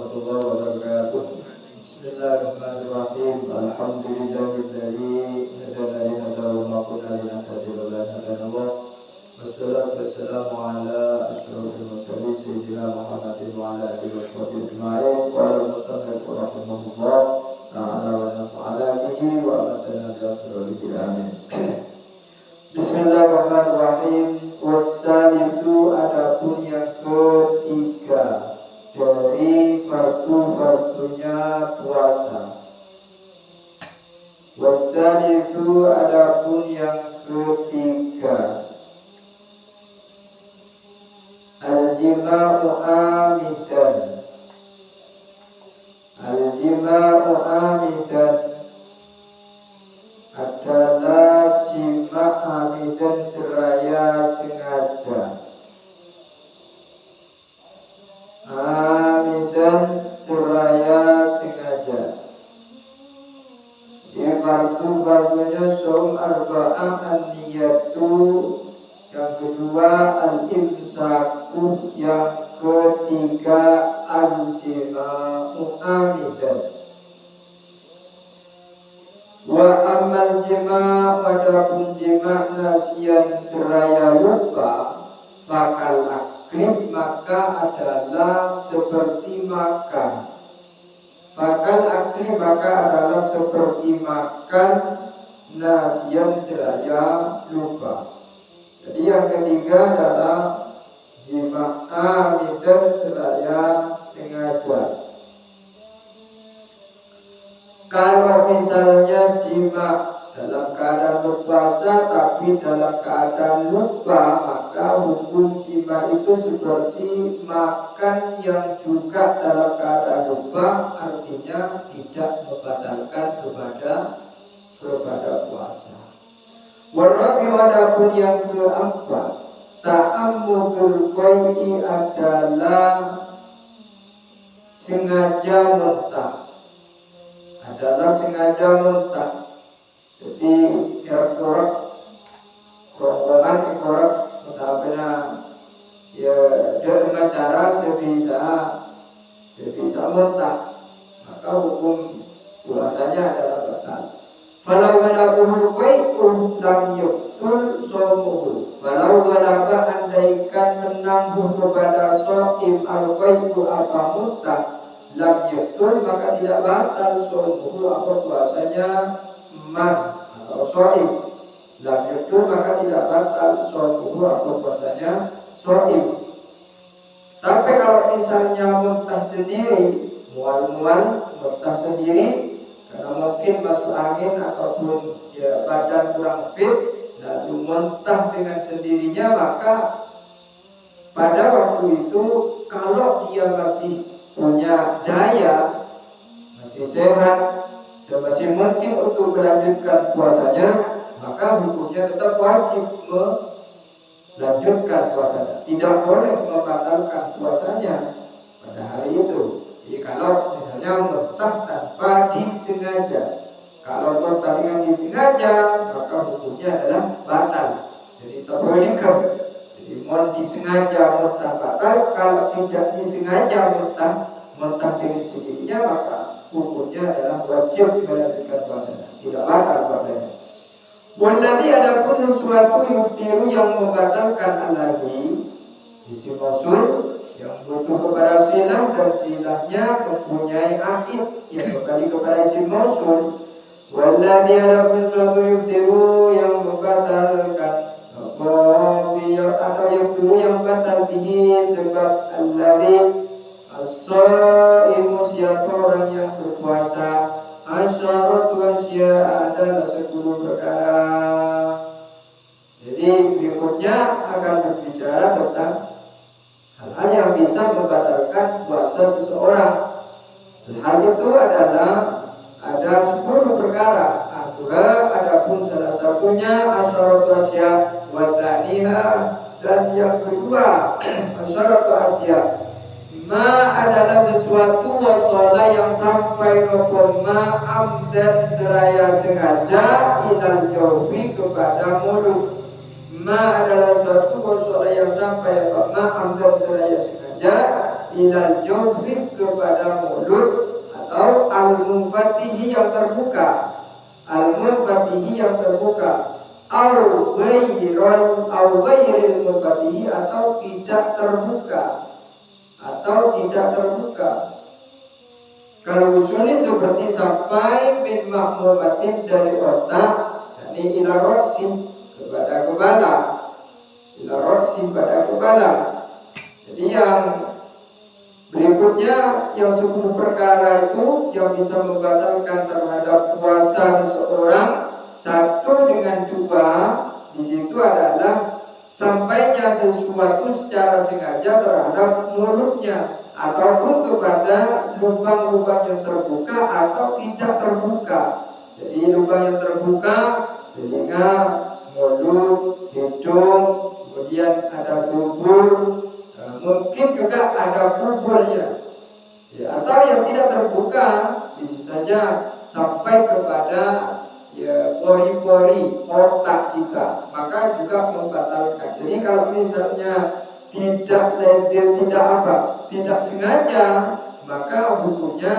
warahmatullahi wabarakatuh. Bismillahirrahmanirrahim. Alhamdulillahilladzi hadana li hadza wa ma kunna linahtadiya laula an hadana Allah. Wassalatu wassalamu ala asyrofil mursalin sayyidina Muhammadin wa ala alihi wa sahbihi ajma'in. Qala al-musannif rahimahullah ta'ala wa nafa'ala bihi wa amatana bi asrarihi amin. Bismillahirrahmanirrahim. Wassalisu adapun yang ketiga dari fardu-fardunya puasa. Wassalisu adapun yang ketiga al-jima'u amidan. Al-jima'u amidan adalah jima' amidan seraya sengaja. Amidan seraya sengaja. Di fardu-fardunya saum arba'ah an-niyatu, yang kedua al-imsaku, yang ketiga al-jima'u amidan. Wa amal jima' adapun jima' nasiyan seraya lupa, fakal aklib maka adalah seperti makan. Fakal aklib maka adalah seperti makan nasiyan seraya lupa. Jadi yang ketiga adalah jima' amidan seraya sengaja. Kalau misalnya jima' dalam keadaan berpuasa tapi dalam keadaan lupa, maka hukum jima' itu seperti makan yang juga dalam keadaan lupa, artinya tidak membatalkan kepada puasa. Warabi adapun yang keempat, ta'ammudul qai'i adalah sengaja muntah. Adalah sengaja muntah. Jadi korok kerongkongan korok mutapena ya dengan cara sebisa muntah, maka hukum puasanya adalah batal. Falau walakuhul qai'un lam yuktul somuhu. Falau walaka andaikan menangguh kepada so'im al-qai'u apa muntah, lam yuktul maka tidak batal somuhu apa puasanya man atau so'im. Lam yuktul maka tidak batal somuhu apa puasanya so'im. Tapi kalau misalnya muntah sendiri, mual-mual muntah sendiri karena mungkin masuk angin ataupun ya, badan kurang fit, lalu muntah dengan sendirinya, maka pada waktu itu kalau dia masih punya daya, masih sehat dan masih mungkin untuk melanjutkan puasanya, maka hukumnya tetap wajib melanjutkan puasanya, tidak boleh membatalkan puasanya pada hari itu. Jadi kalau misalnya muntah tanpa disengaja, kalau muntah dengan disengaja, maka hukumnya adalah batal. Jadi terbolehkan. Jadi mau disengaja muntah batal, kalau tidak disengaja muntah dengan sendirinya, maka hukumnya adalah wajib melanjutkan puasanya, tidak batal puasanya. Wandati adapun sesuatu yuftiru yang membatalkan alagi isim mausul yang butuh kepada silah dan silahnya mempunyai akhir yang kembali kepada isim mausul. Wandati adapun sesuatu yuftiru yang membatalkan atau yuftiru yang batal bihi sebab alladhi as-shaimu siapa orang yang berpuasa, asyaratu asya adalah 10 perkara. Jadi berikutnya akan berbicara tentang hal-hal yang bisa membatalkan puasa seseorang. Hal itu adalah ada 10 perkara. Adapun salah satunya asyaratu asya wa tsaniha, dan yang kedua asyaratu asya ma adalah sesuatu wasala yang sampai nopoma amdan seraya sengaja ilal jawfi kepada mulut. Ma adalah suatu wasala yang sampai ma amdan seraya sengaja ilal jawfi kepada mulut, atau al-munfatihi yang terbuka, al-munfatihi yang terbuka, au ghairil munfatihi atau tidak terbuka, atau tidak terbuka. Kalau usulnya seperti sampai min makmumatin dari otak, yakni ila roksi kepada kepala, ila roksi pada kepala. Jadi yang berikutnya yang 10 perkara itu yang bisa membatalkan terhadap puasa seseorang, satu dengan dua di situ adalah sampainya sesuatu secara sengaja terhadap mulutnya ataupun kepada lubang-lubang yang terbuka atau tidak terbuka. Jadi lubang yang terbuka, telinga, mulut, hidung, kemudian ada kubur, mungkin juga ada kuburnya, ya, atau yang tidak terbuka bisa saja sampai kepada ya pori-pori otak kita, maka juga membatalkan. Jadi kalau misalnya tidak sengaja, maka hukumnya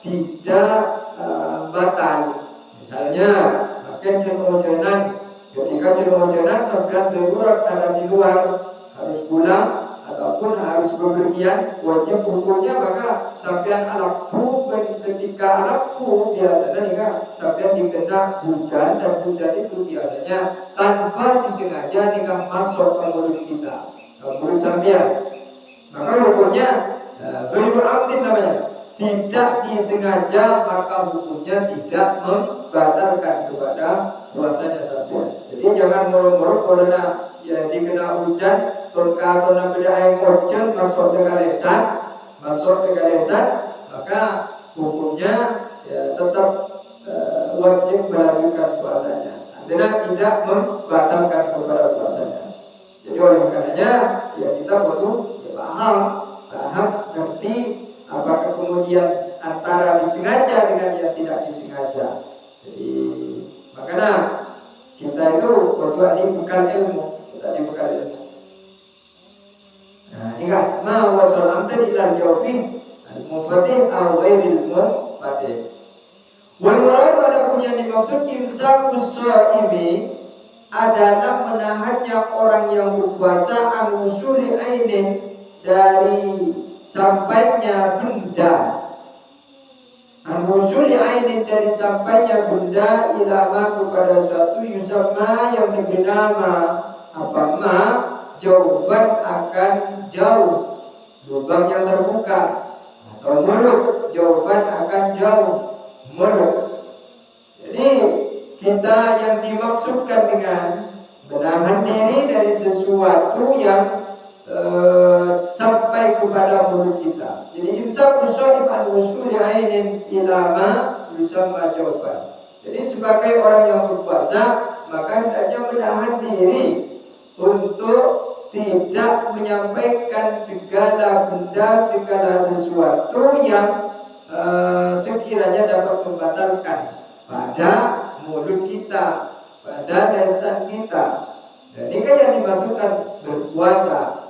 tidak batal. Misalnya makan jenuh-jenan, ketika jenuh-jenan sampai darurat ada di luar harus pulang ataupun harus bepergian, wajib hukumnya maka sampean alaqu ketika alaqu biasanya jika sampean dikena hujan, dan hujan itu biasanya tanpa disengaja nikah masuk ke mulut kita, ke mulut sampean, maka hukumnya ghairu amdin namanya, tidak disengaja, maka hukumnya tidak membatalkan kepada puasanya sampean. Jadi jangan murung-murung karena ya dikena hujan tonka tona beda air hujan masuk ke lesan, maka hukumnya ya tetap wajib melanjutkan puasanya, artinya tidak membatalkan kepada puasanya. Jadi oleh karenanya ya kita perlu paham ngerti apakah kemudian antara disengaja dengan yang tidak disengaja. Jadi makanya kita itu berdoa di bekal ilmu, kita dibekal ilmu. Nah, jika ma wasal amtad ila jawfi al-mufatih aw ghairil mufatih. Wal murad adapun yang dimaksud imsakus shaimi adalah menahannya orang yang berpuasa an usuli ainin, dari sampainya benda, an-wusuli ainin dari sampainya benda, ilama kepada suatu yusamma yang diberi nama apa ma jauban akan jauh, lubang yang terbuka, atau mulut jauban akan jauh mulut. Jadi kita yang dimaksudkan dengan menahan diri dari sesuatu yang sampai kepada mulut kita. Jadi imsakus shaim an wusuli ainin ilama yusamma jawban. Jadi sebagai orang yang berpuasa, maka hendaknya menahan diri untuk tidak menyampaikan segala benda, segala sesuatu yang sekiranya dapat membatalkan pada mulut kita, pada lisan kita. Dan ini kan yang dimaksudkan berpuasa.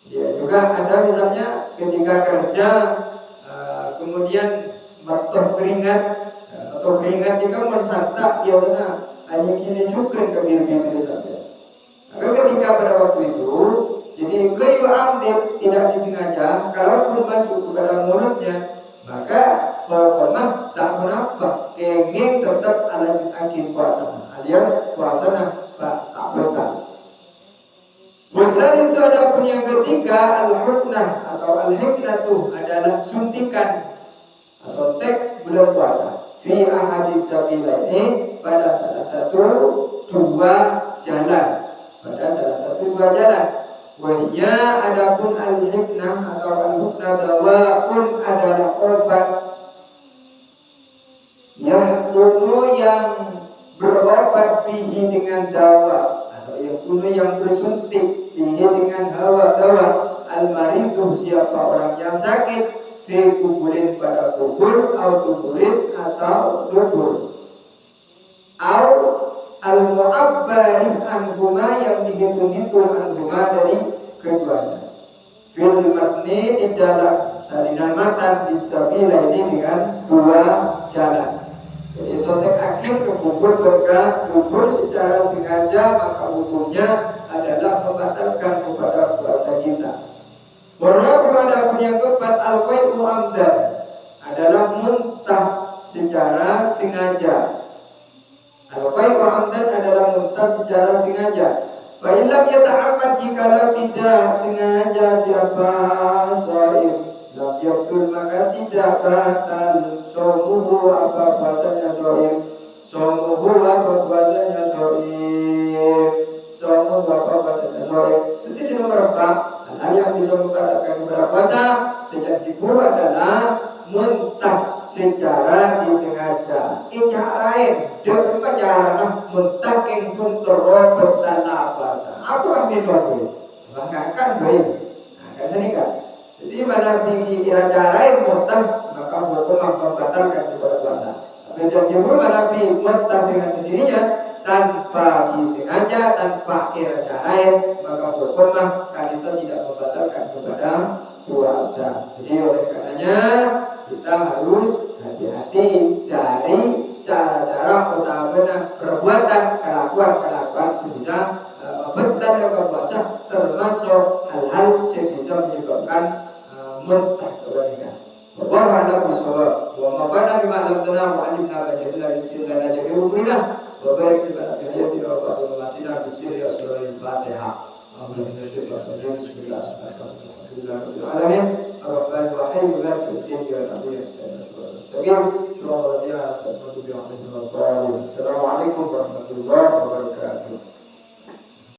Ya, juga ada misalnya ketika kerja kemudian matoh keringat, atau keringat ini kan mensantap biasanya hanya gini juga ke bibir saja. Maka ketika pada waktu itu, jadi ghairu amdin, tidak disengaja, kalaupun masuk kepada mulutnya, maka kalau tak menapa, kenging tetap ala akhir puasa, alias puasa tak batal. Wasalis adapun yang ketiga al-huknah atau al-hiknatu adalah suntikan, sontek bulan puasa. Fi ahadis sabilaini, pada salah satu dua jalan, pada salah satu dua jalan. Wahya adapun al-hiknah atau al-huknah dawaun adalah obat yahkunu yang berobat bihi dengan dawa, atau yahkunu yang bersuntik bihi dengan dawa al-maridu siapa orang yang sakit, fi kuburin pada kubur, atau kuburin atau kubur, atau al-mu'abbarin anhuma yang dihitung-hitung anhuma dari keduanya. fil matni di dalam salinan matan bisabila ini dengan dua jalan. Jadi sotek akhir kekubur berkah kubur secara sengaja, maka hukumnya adalah membatalkan kepada puasa kita. Warabu ada yang keempat al-qai'u amdan adalah muntah secara sengaja. Al-qai'u amdan adalah muntah secara sengaja. Fa'ilam yata'amad jikalau tidak sengaja siapa shaim lam yaktul maka tidak batal somuhu apa puasanya shaim. Somuhu apa puasanya shaim. Somuhu apa puasanya shaim. Itu si nomor 4. Hal yang bisa membatalkan kepada puasa sejak tidur adalah muntah secara disengaja. Cara lain, dengan cara muntah yang pun terobot tanah puasa. Apa yang minum? Bahkan baik. Nah, kan sini kan. Jadi mana bagi cara lain muntah maka hukum membatalkan kepada puasa. Tapi sejak tidur mana bagi muntah dengan sendirinya tanpa disengaja, tanpa cara lain, maka hukumnya kan itu tidak membatalkan kepada puasa. Jadi oleh karenanya kita harus hati-hati dari cara-cara utamanya perbuatan kelakuan sebisa membatalkan kepada puasa, termasuk hal-hal yang bisa menyebabkan muntah kepada والله أعلم بالصواب ووفقنا بما علمتنا وعلمنا ما جهلنا بالسر لنا جميع أمورنا وبارك لنا في حياتنا وبعد مماتنا بالسر أسرار الفاتحة. آمين. بسم الله الرحمن الرحيم الحمد لله رب العالمين الرحمن الرحيم مالك يوم الدين إياك نعبد وإياك نستعين صراط الذين أنعمت عليهم غير المغضوب عليهم ولا الضالين. السلام عليكم ورحمة الله وبركاته.